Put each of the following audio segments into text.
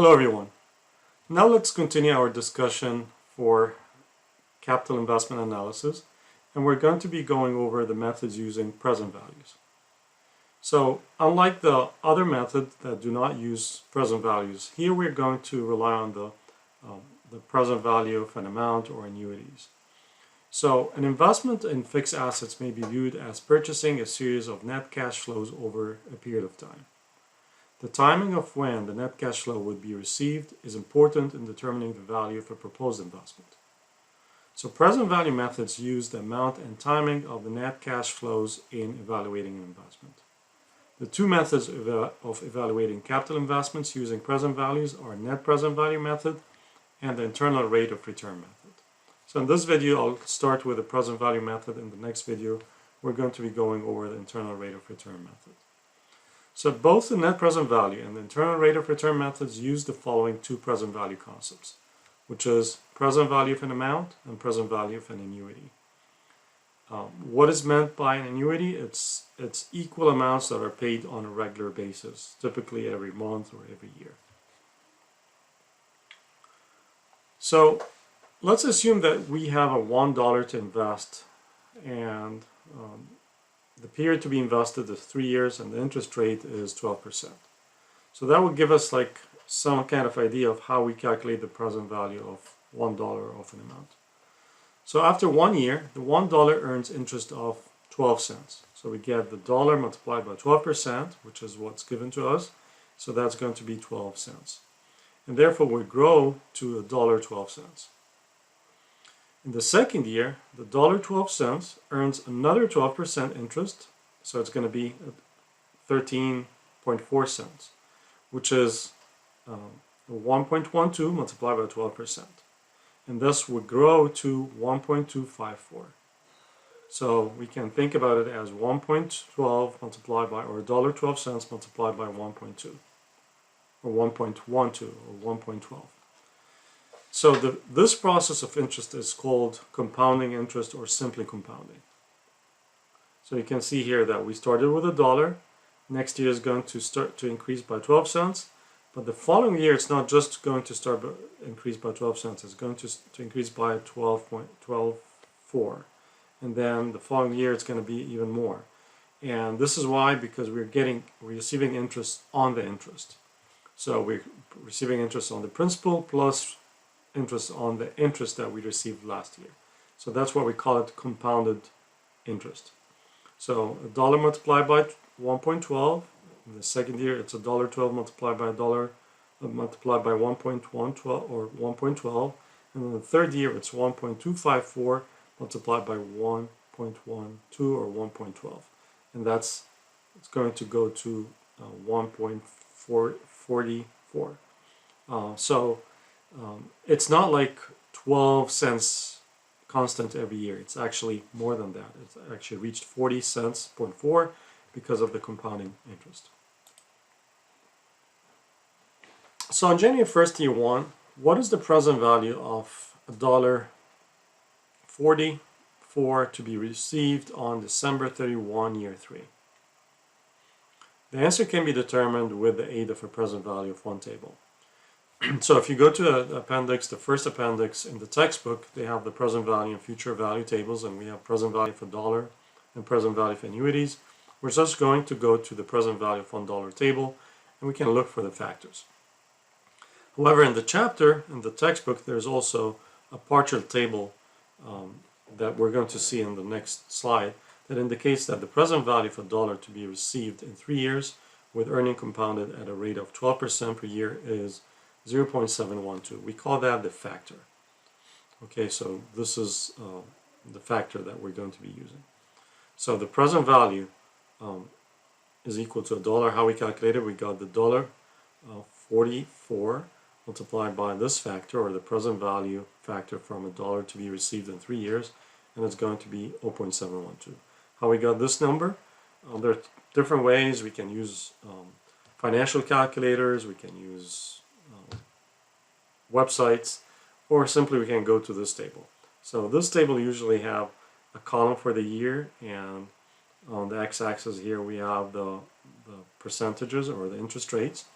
Hello everyone. Now let's continue our discussion for capital investment analysis, and we're going to be going over the methods using present values. So unlike the other methods that do not use present values, here we're going to rely on the present value of an amount or annuities. So an investment in fixed assets may be viewed as purchasing a series of net cash flows over a period of time. The timing of when the net cash flow would be received is important in determining the value of a proposed investment. So present value methods use the amount and timing of the net cash flows in evaluating an investment. The two methods of evaluating capital investments using present values are net present value method and the internal rate of return method. So in this video I'll start with the present value method. In the next video we're going to be going over the internal rate of return method. So both the net present value and the internal rate of return methods use the following two present value concepts, which is present value of an amount and present value of an annuity. What is meant by an annuity? It's equal amounts that are paid on a regular basis, typically every month or every year. So let's assume that we have a $1 to invest, and the period to be invested is 3 years and the interest rate is 12%. So that would give us like some kind of idea of how we calculate the present value of $1 of an amount. So after 1 year, the $1 earns interest of 12 cents. So we get the dollar multiplied by 12%, which is what's given to us. So that's going to be 12 cents. And therefore we grow to $1.12. In the second year, the $1.12 earns another 12% interest, so it's going to be 13.4 cents, which is 1.12 multiplied by 12%. And thus would grow to 1.254. So we can think about it as 1.12 multiplied by, or $1.12 multiplied by 1.2, or 1.12, or 1.12. So this process of interest is called compounding interest or simply compounding. So you can see here that we started with $1. Next year is going to start to increase by 12 cents. But the following year it's not just going to start increase by 12 cents. It's going to increase by 12.124. And then the following year it's going to be even more. And this is why, because we're receiving interest on the interest. So we're receiving interest on the principal plus interest on the interest that we received last year. So that's why we call it compounded interest. So $1 multiplied by 1.12. In the second year it's $1.12 multiplied by $1 multiplied by 1.12 or 1.12. And in the third year it's 1.254 multiplied by 1.12 or 1.12. And it's going to go to 1.44. It's not like 12 cents constant every year. It's actually more than that. It's actually reached 40 cents, 0.4, because of the compounding interest. So on January 1st, year 1, what is the present value of $1.44 to be received on December 31, year 3? The answer can be determined with the aid of a present value of one table. So if you go to the appendix, the first appendix in the textbook, they have the present value and future value tables, and we have present value for dollar and present value for annuities. We're just going to go to the present value of $1 table, and we can look for the factors. However, in the chapter, in the textbook, there's also a partial table that we're going to see in the next slide that indicates that the present value for dollar to be received in 3 years with earning compounded at a rate of 12% per year is 0.712. We call that the factor. Okay, so this is the factor that we're going to be using. So the present value is equal to $1. How we calculate it? We got the $1.44 multiplied by this factor, or the present value factor from $1 to be received in 3 years, and it's going to be 0.712. How we got this number? There are different ways. We can use financial calculators, we can use websites, or simply we can go to this table. So this table usually have a column for the year, and on the x-axis here we have the percentages or the interest rates.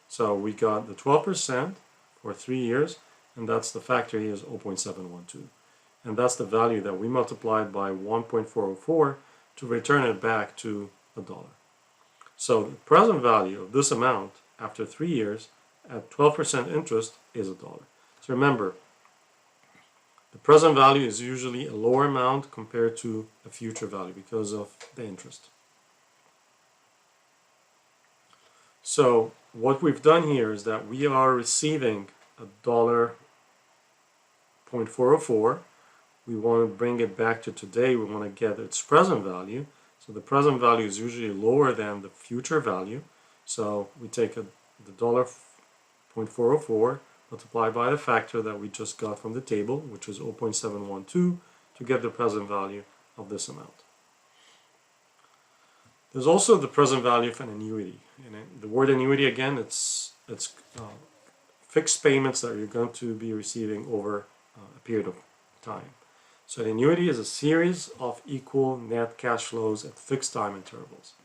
So we got the 12% for 3 years, and that's the factor here is 0.712. And that's the value that we multiplied by 1.404 to return it back to a dollar. So the present value of this amount after 3 years at 12% interest is a dollar. So remember, the present value is usually a lower amount compared to a future value because of the interest. So what we've done here is that we are receiving $0.404. We want to bring it back to today. We want to get its present value. So the present value is usually lower than the future value. So we take the $0.404 multiplied by the factor that we just got from the table, which is 0.712, to get the present value of this amount. There's also the present value of an annuity. And the word annuity, again, it's fixed payments that you're going to be receiving over a period of time. So an annuity is a series of equal net cash flows at fixed time intervals.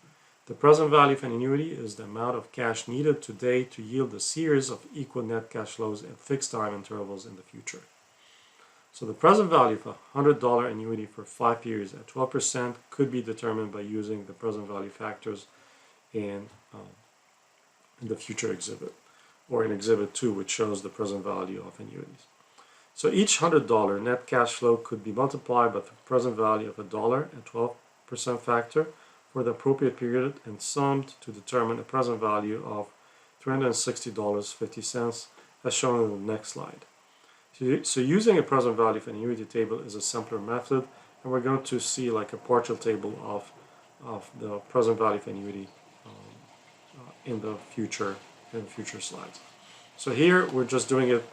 The present value of an annuity is the amount of cash needed today to yield a series of equal net cash flows at fixed time intervals in the future. So the present value of a $100 annuity for 5 years at 12% could be determined by using the present value factors in the future exhibit, or in Exhibit 2, which shows the present value of annuities. So each $100 net cash flow could be multiplied by the present value of a dollar at 12% factor for the appropriate period and summed to determine a present value of $360.50 as shown in the next slide. So using a present value of an annuity table is a simpler method, and we're going to see like a partial table of the present value of annuity in the future slides. So here we're just doing it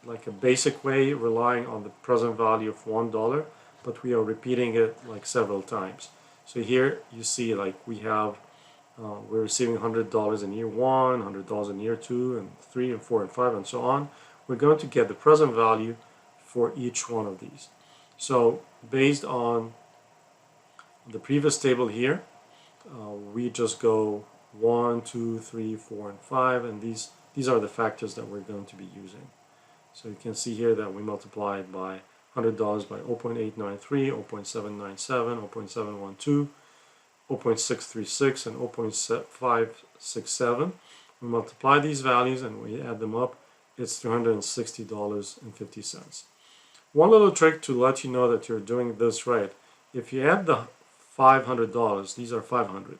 like a basic way, relying on the present value of $1, but we are repeating it like several times. So here you see like we're receiving $100 in year 1, $100 in year 2, and 3 and 4 and 5 and so on. We're going to get the present value for each one of these. So based on the previous table here, we just go 1, 2, 3, 4, and 5, and these are the factors that we're going to be using. So you can see here that we multiplied by $100 by 0.893, 0.797, 0.712, 0.636, and 0.567. We multiply these values and we add them up. It's $360.50. One little trick to let you know that you're doing this right. If you add the $500, these are 500.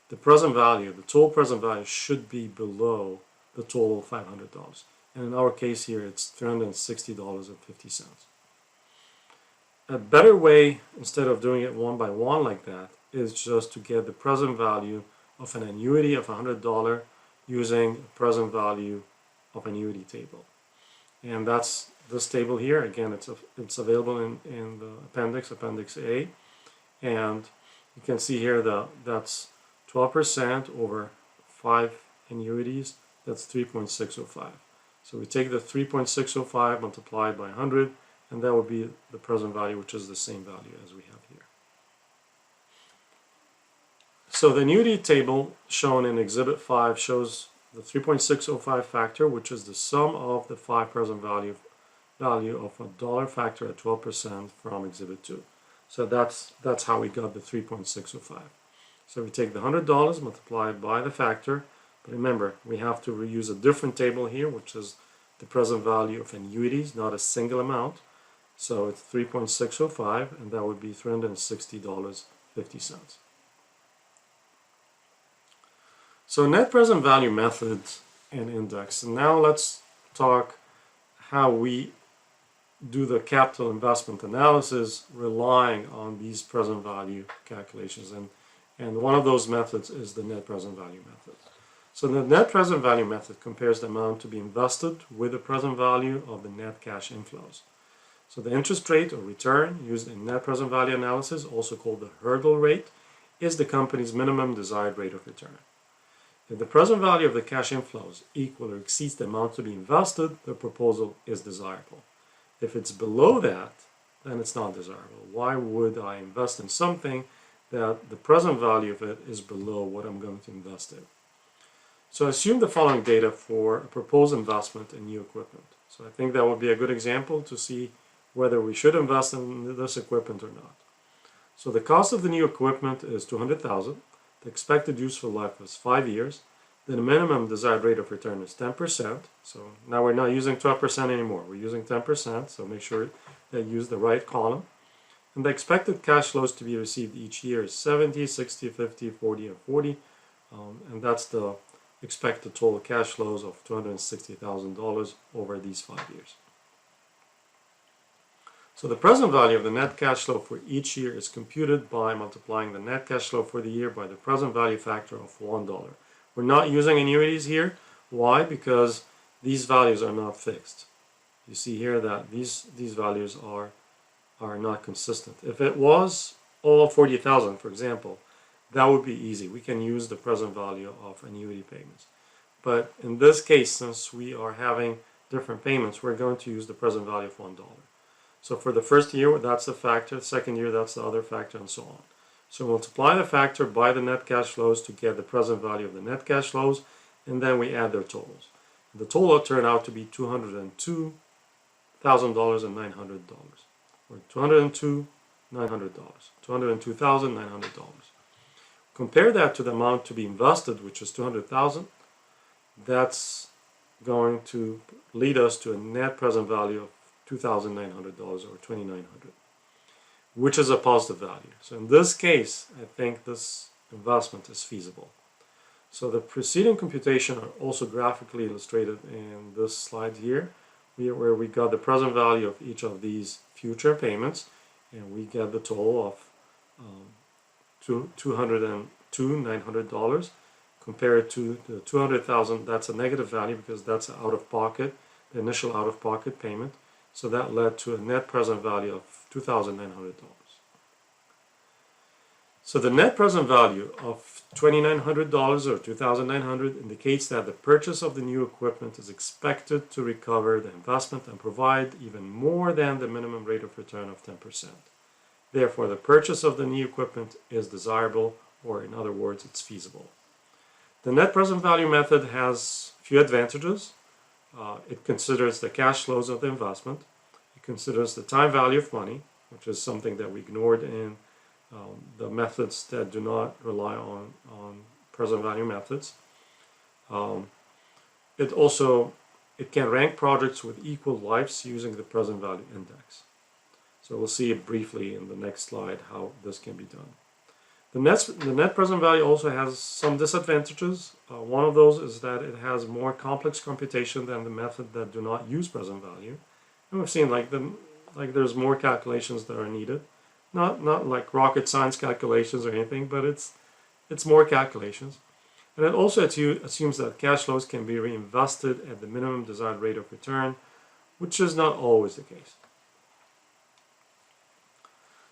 The present value, the total present value should be below the total $500. And in our case here, it's $360.50. A better way, instead of doing it one by one like that, is just to get the present value of an annuity of $100 using the present value of annuity table. And that's this table here. Again, it's available in the appendix A. And you can see here that that's 12% over 5 annuities. That's 3.605. So we take the 3.605 multiplied by 100, and that would be the present value, which is the same value as we have here. So the annuity table shown in Exhibit 5 shows the 3.605 factor, which is the sum of the 5 present value of a dollar factor at 12% from Exhibit 2. So that's how we got the 3.605. So we take the $100 multiplied by the factor, but remember, we have to reuse a different table here, which is the present value of annuities, not a single amount. So it's 3.605, and that would be $360.50. So net present value methods and index. And now let's talk how we do the capital investment analysis relying on these present value calculations. And one of those methods is the net present value method. So the net present value method compares the amount to be invested with the present value of the net cash inflows. So the interest rate or return used in net present value analysis, also called the hurdle rate, is the company's minimum desired rate of return. If the present value of the cash inflows equal or exceeds the amount to be invested, the proposal is desirable. If it's below that, then it's not desirable. Why would I invest in something that the present value of it is below what I'm going to invest in? So assume the following data for a proposed investment in new equipment. So I think that would be a good example to see whether we should invest in this equipment or not. So the cost of the new equipment is $200,000. The expected useful life is 5 years. The minimum desired rate of return is 10%. So now we're not using 12% anymore. We're using 10%. So make sure that you use the right column. And the expected cash flows to be received each year is 70, 60, 50, 40, and 40. And that's the expected total cash flows of $260,000 over these 5 years. So the present value of the net cash flow for each year is computed by multiplying the net cash flow for the year by the present value factor of $1. We're not using annuities here. Why? Because these values are not fixed. You see here that these values are not consistent. If it was all 40,000, for example, that would be easy. We can use the present value of annuity payments. But in this case, since we are having different payments, we're going to use the present value of $1. So for the first year, that's the factor. The second year, that's the other factor, and so on. So multiply the factor by the net cash flows to get the present value of the net cash flows, and then we add their totals. The total turned out to be $202,900, or $202,900. Compare that to the amount to be invested, which is $200,000. That's going to lead us to a net present value of $2,900 or $2,900, which is a positive value. So in this case, I think this investment is feasible. So the preceding computation are also graphically illustrated in this slide here, where we got the present value of each of these future payments, and we get the total of $202,900 compared to the $200,000. That's a negative value because that's out-of-pocket, the initial out-of-pocket payment. So that led to a net present value of $2,900. So the net present value of $2,900 or $2,900 indicates that the purchase of the new equipment is expected to recover the investment and provide even more than the minimum rate of return of 10%. Therefore, the purchase of the new equipment is desirable, or in other words, it's feasible. The net present value method has a few advantages. It considers the cash flows of the investment. It considers the time value of money, which is something that we ignored in the methods that do not rely on present value methods. It can rank projects with equal lives using the present value index. So we'll see it briefly in the next slide how this can be done. The net present value also has some disadvantages. One of those is that it has more complex computation than the method that do not use present value. And we've seen like there's more calculations that are needed. Not like rocket science calculations or anything, but it's more calculations. And it also assumes that cash flows can be reinvested at the minimum desired rate of return, which is not always the case.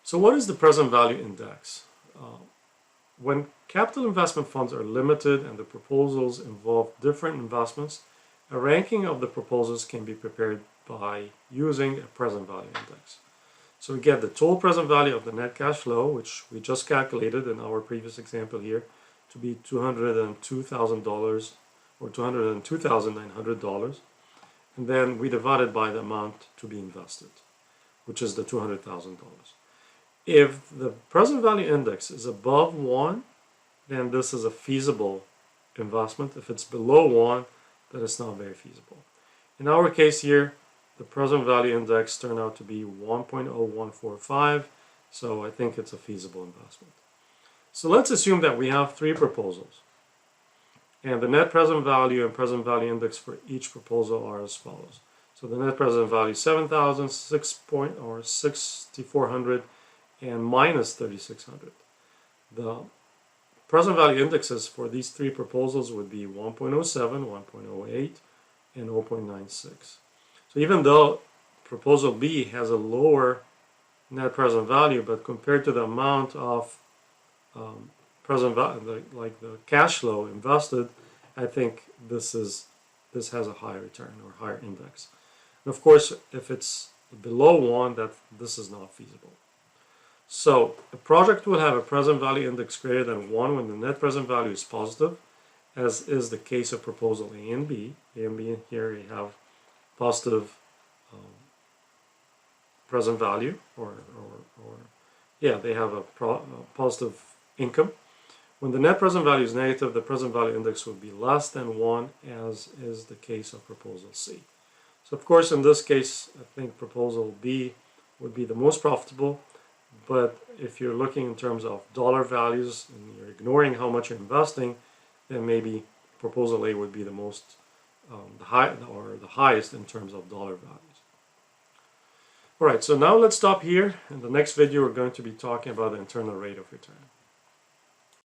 So what is the present value index? When capital investment funds are limited and the proposals involve different investments, a ranking of the proposals can be prepared by using a present value index. So we get the total present value of the net cash flow, which we just calculated in our previous example here, to be $202,000 or $202,900, and then we divide it by the amount to be invested, which is the $200,000. If the present value index is above 1, then this is a feasible investment. If it's below 1, then it's not very feasible. In our case here, the present value index turned out to be 1.0145, so I think it's a feasible investment. So let's assume that we have 3 proposals, and the net present value and present value index for each proposal are as follows. So the net present value is 7,000, 6,400, and minus 3,600. The present value indexes for these 3 proposals would be 1.07, 1.08, and 0.96. So even though proposal B has a lower net present value, but compared to the amount of present value, like the cash flow invested, I think this has a higher return or higher index. And of course, if it's below 1, this is not feasible. So a project will have a present value index greater than 1 when the net present value is positive, as is the case of proposal A and B. A and B here you have positive present value, or yeah, they have a positive income. When the net present value is negative, the present value index would be less than 1, as is the case of proposal C. So of course in this case I think proposal B would be the most profitable, but if you're looking in terms of dollar values and you're ignoring how much you're investing, then maybe proposal A would be the most the highest in terms of dollar values. Alright, so now let's stop here. In the next video we're going to be talking about the internal rate of return.